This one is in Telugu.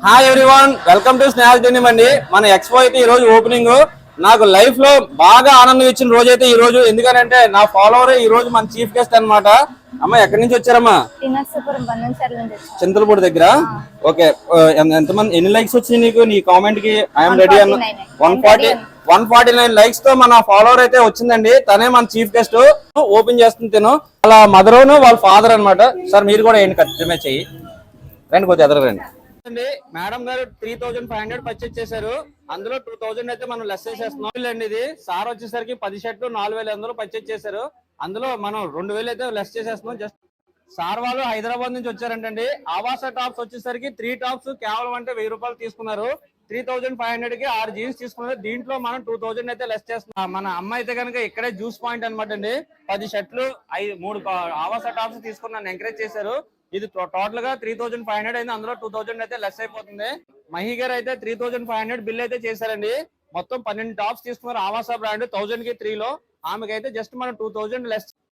Hi everyone, welcome to Snehal denim అండి. మన ఎక్స్పో అయితే ఈ రోజు ఓపెనింగ్. నాకు లైఫ్ లో బాగా ఆనందం ఇచ్చిన రోజు అయితే ఈ రోజు. ఎందుకంటే నా ఫాలోవర్ ఈ రోజు మన చీఫ్ గెస్ట్ అన్నమాట. అమ్మ ఎక్కడి నుంచి వచ్చారమ్మా? చింతలపూడి దగ్గర. ఓకే, ఎంతమంది ఎన్ని లైక్స్ వచ్చినాయి నీకు? నీ కామెంట్ కి ఐఎమ్ రెడీ అన్న 149 లైక్స్ తో మన ఫాలోవర్ అయితే వచ్చిందండి. తనే మన చీఫ్ గెస్ట్. ఓపెన్ చేస్తుంది తిను. వాళ్ళ మదర్ వాళ్ళ ఫాదర్ అన్నమాట. సార్ మీరు కూడా ఏంటి ఖచ్చితంగా చెయ్యి రండి, కొద్దిగా ఎదరండి. మేడం గారు 3500 పర్చేజ్ చేశారు. అందులో 2000 అయితే మనం లెస్ చేసేస్తున్నాం అండి. ఇది సార్ వచ్చేసరికి 10 షర్ట్లు 4500 పర్చేజ్ చేశారు. అందులో మనం 2000 అయితే లెస్ చేసేస్తున్నాం. జస్ట్ సార్ వాళ్ళు హైదరాబాద్ నుంచి వచ్చారంటండి. ఆవాస టాప్స్ వచ్చేసరికి 3 టాప్స్ కేవలం అంటే 1000 రూపాయలు తీసుకున్నారు. 3500 కి 6 జీన్స్ తీసుకున్నారు. దీంట్లో మనం 2000 అయితే లెస్ చేస్తున్నాం. మన అమ్మ అయితే కనుక ఇక్కడే జ్యూస్ పాయింట్ అనమాట అండి. 10 షర్ట్లు 3 ఆవాస టాప్స్ తీసుకుని నన్ను ఎంకరేజ్ చేశారు. ఇది టోటల్ గా 3500 అయింది. అందులో 2000 అయితే లెస్ అయిపోతుంది. మహి గారు అయితే 3500 బిల్ అయితే చేశారండి. మొత్తం 12 టాప్స్ తీసుకున్నారు. ఆవాస బ్రాండ్ 1000 కి 3 లో. ఆమెకైతే జస్ట్ మనం 2000 లెస్